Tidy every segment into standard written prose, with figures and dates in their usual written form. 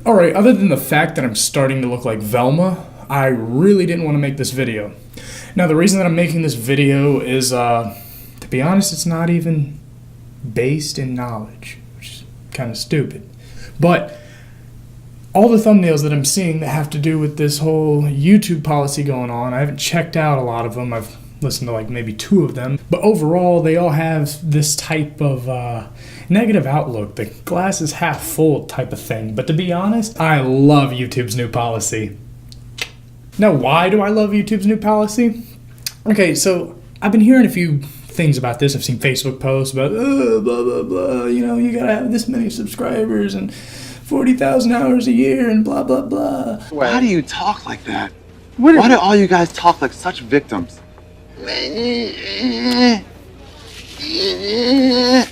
Alright, other than the fact that I'm starting to look like Velma, I really didn't want to make this video. Now, the reason that I'm making this video is, to be honest, it's not even based in knowledge, which is kind of stupid. But all the thumbnails that I'm seeing that have to do with this whole YouTube policy going on, I haven't checked out a lot of them. I've listened to like maybe 2 of them. But overall, they all have this type of negative outlook, the glass is half full type of thing. But to be honest, I love YouTube's new policy. Now, why do I love YouTube's new policy? Okay, so I've been hearing a few things about this. I've seen Facebook posts about, blah, blah, blah, you know, you gotta have this many subscribers and 40,000 hours a year and blah, blah, blah. Why do you talk like that? Why do all you guys talk like such victims?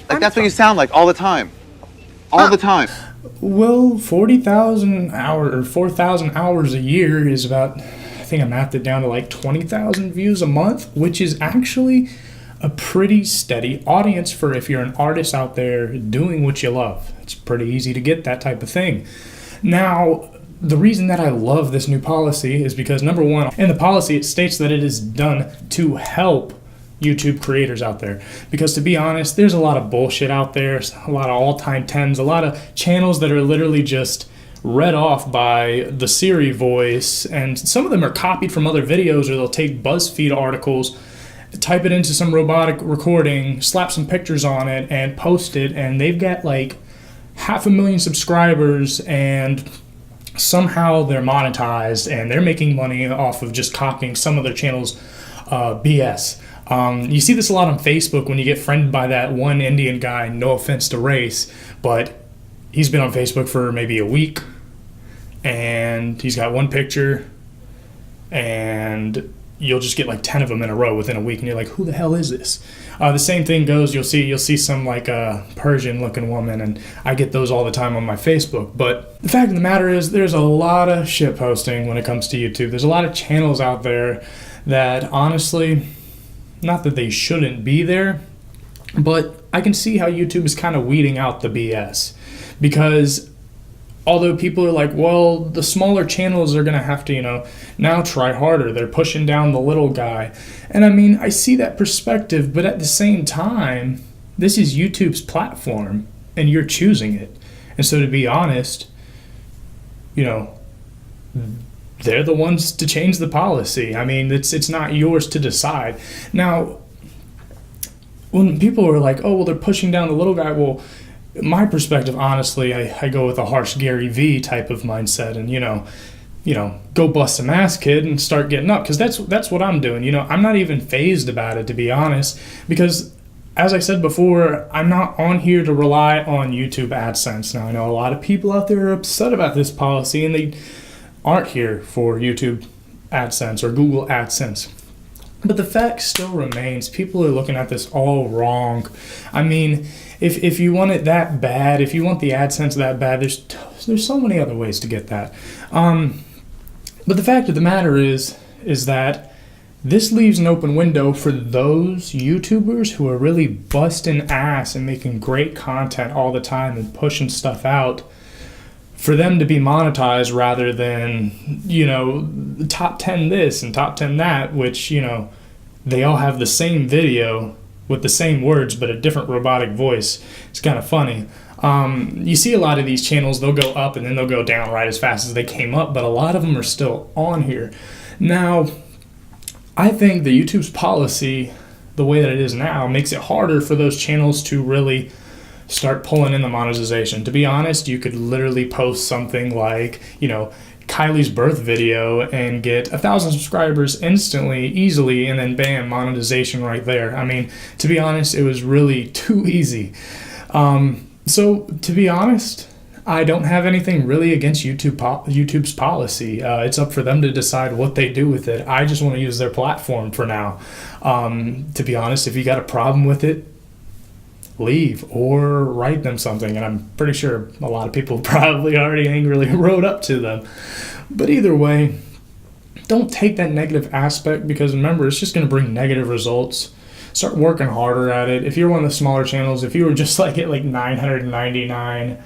Like that's what you sound like all the time. All the time. Well, 40,000 hours or 4,000 hours a year is about, I think I mapped it down to like 20,000 views a month, which is actually a pretty steady audience for if you're an artist out there doing what you love. It's pretty easy to get that type of thing. Now, the reason that I love this new policy is because, number one, in the policy it states that it is done to help YouTube creators out there. Because to be honest, there's a lot of bullshit out there, a lot of all-time 10s, a lot of channels that are literally just read off by the Siri voice, and some of them are copied from other videos, or they'll take BuzzFeed articles, type it into some robotic recording, slap some pictures on it, and post it, and they've got like 500,000 subscribers, and somehow they're monetized, and they're making money off of just copying some of their channels' BS. You see this a lot on Facebook when you get friended by that one Indian guy, no offense to race, but he's been on Facebook for maybe a week, and he's got one picture, and you'll just get like 10 of them in a row within a week, and you're like, who the hell is this? The same thing goes, you'll see some like a Persian looking woman, and I get those all the time on my Facebook. But the fact of the matter is, there's a lot of shit posting when it comes to YouTube. There's a lot of channels out there that honestly, not that they shouldn't be there, but I can see how YouTube is kind of weeding out the BS. Because although people are like, well, the smaller channels are going to have to, you know, now try harder. They're pushing down the little guy. And I mean, I see that perspective, but at the same time, this is YouTube's platform, and you're choosing it. And so to be honest, you know, they're the ones to change the policy. I mean, it's not yours to decide. Now, when people are like, oh, well, they're pushing down the little guy, well, my perspective, honestly, I go with a harsh Gary V type of mindset, and you know, go bust some ass, kid, and start getting up, because that's what I'm doing. You know, I'm not even fazed about it, to be honest, because as I said before, I'm not on here to rely on YouTube AdSense. Now, I know a lot of people out there are upset about this policy, and they aren't here for YouTube AdSense or Google AdSense. But the fact still remains, people are looking at this all wrong. I mean, if you want it that bad, if you want the AdSense that bad, there's so many other ways to get that. But the fact of the matter is that this leaves an open window for those YouTubers who are really busting ass and making great content all the time and pushing stuff out, for them to be monetized rather than, you know, top 10 this and top 10 that, which, you know, they all have the same video with the same words but a different robotic voice. It's kind of funny. You see a lot of these channels, they'll go up and then they'll go down right as fast as they came up, but a lot of them are still on here. Now, I think the YouTube's policy, the way that it is now, makes it harder for those channels to really start pulling in the monetization. To be honest, you could literally post something like, you know, Kylie's birth video and get 1,000 subscribers instantly, easily, and then bam, monetization right there. I mean, to be honest, it was really too easy. So to be honest, I don't have anything really against YouTube's policy. It's up for them to decide what they do with it. I just want to use their platform for now. To be honest, if you got a problem with it, leave or write them something, and I'm pretty sure a lot of people probably already angrily wrote up to them. But either way, don't take that negative aspect, because remember, it's just going to bring negative results. Start working harder at it. If you're one of the smaller channels, if you were just like at like 999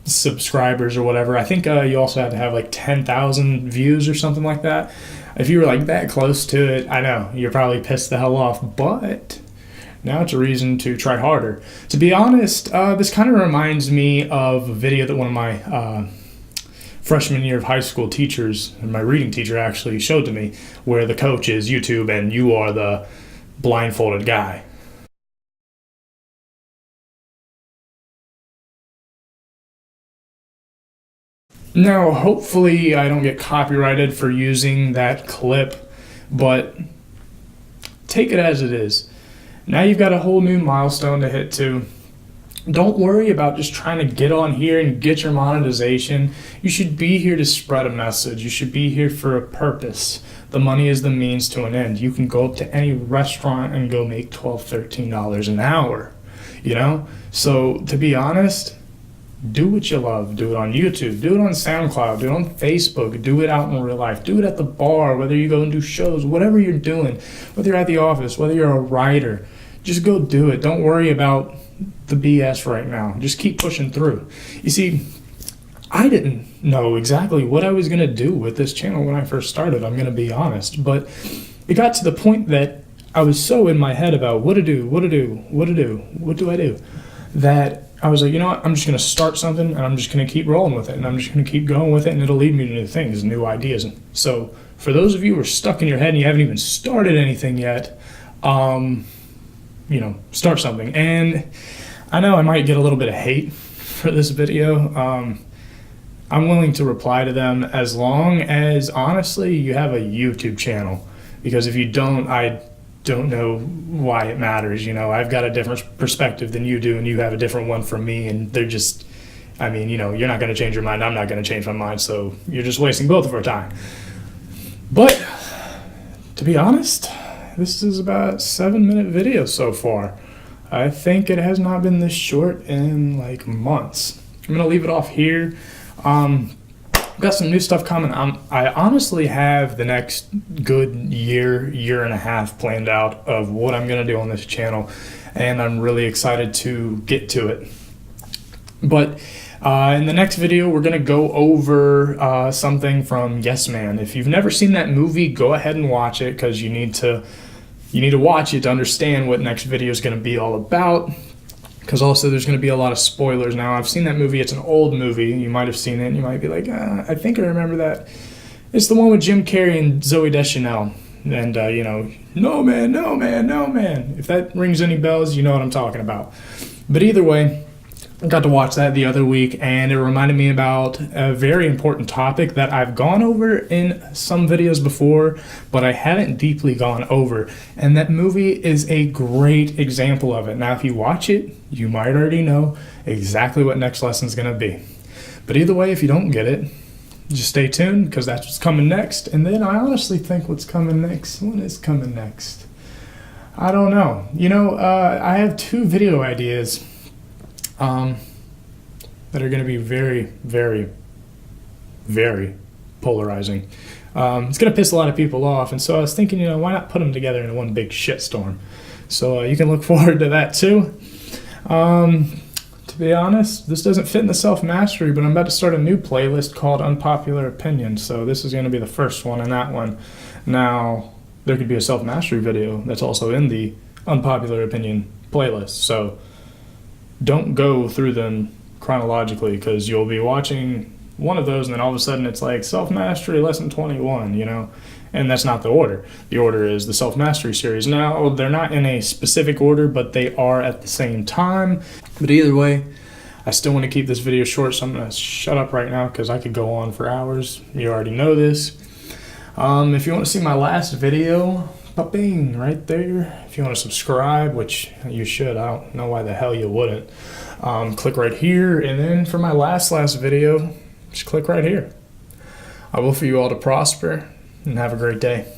subscribers or whatever. I think you also had to have like 10,000 views or something like that. If you were like that close to it, I know you're probably pissed the hell off, but now it's a reason to try harder. To be honest, this kind of reminds me of a video that one of my freshman year of high school teachers, and my reading teacher actually showed to me, where the coach is YouTube and you are the blindfolded guy. Now, hopefully I don't get copyrighted for using that clip, but take it as it is. Now you've got a whole new milestone to hit to. Don't worry about just trying to get on here and get your monetization. You should be here to spread a message. You should be here for a purpose. The money is the means to an end. You can go up to any restaurant and go make $12, $13 an hour, you know? So to be honest, do what you love. Do it on YouTube. Do it on SoundCloud. Do it on Facebook. Do it out in real life. Do it at the bar, whether you go and do shows, whatever you're doing, whether you're at the office, whether you're a writer. Just go do it. Don't worry about the BS right now. Just keep pushing through. You see, I didn't know exactly what I was going to do with this channel when I first started, I'm going to be honest. But it got to the point that I was so in my head about what to do, what do I do, that I was like, you know what, I'm just going to start something and I'm just going to keep rolling with it and I'm just going to keep going with it and it'll lead me to new things, new ideas. And so for those of you who are stuck in your head and you haven't even started anything yet, you know, start something. And I know I might get a little bit of hate for this video. I'm willing to reply to them as long as, honestly, you have a YouTube channel. Because if you don't, I don't know why it matters. You know, I've got a different perspective than you do, and you have a different one from me, and they're just, I mean, you know, you're not going to change your mind, I'm not going to change my mind, so you're just wasting both of our time. But, to be honest, this is about a 7-minute video so far. I think it has not been this short in like months. I'm going to leave it off here. Got some new stuff coming. I honestly have the next good year and a half planned out of what I'm going to do on this channel, and I'm really excited to get to it. But in the next video, we're going to go over something from Yes Man. If you've never seen that movie, go ahead and watch it, because you need to watch it to understand what next video is going to be all about. Because also there's going to be a lot of spoilers. Now, I've seen that movie. It's an old movie. You might have seen it, and you might be like, I think I remember that. It's the one with Jim Carrey and Zooey Deschanel. And, you know, no man, no man, no man. If that rings any bells, you know what I'm talking about. But either way, I got to watch that the other week, and it reminded me about a very important topic that I've gone over in some videos before, but I haven't deeply gone over. And that movie is a great example of it. Now, if you watch it, you might already know exactly what next lesson is going to be. But either way, if you don't get it, just stay tuned, because that's what's coming next. And then I honestly think what's coming next, what is coming next? I don't know. You know, I have 2 video ideas that are going to be very, very, very polarizing. It's going to piss a lot of people off, and so I was thinking, you know, why not put them together in one big shitstorm? So you can look forward to that too. To be honest, this doesn't fit in the self-mastery, but I'm about to start a new playlist called Unpopular Opinion, so this is going to be the first one in that one. Now, there could be a self-mastery video that's also in the Unpopular Opinion playlist, so don't go through them chronologically, because you'll be watching one of those and then all of a sudden it's like self-mastery lesson 21, you know, and that's not the order. The order is the self-mastery series. Now, they're not in a specific order, but they are at the same time. But either way, I still want to keep this video short, so I'm going to shut up right now because I could go on for hours. You already know this. If you want to see my last video, bing, right there. If you want to subscribe, which you should, I don't know why the hell you wouldn't, click right here. And then for my last video, just click right here. I will for you all to prosper and have a great day.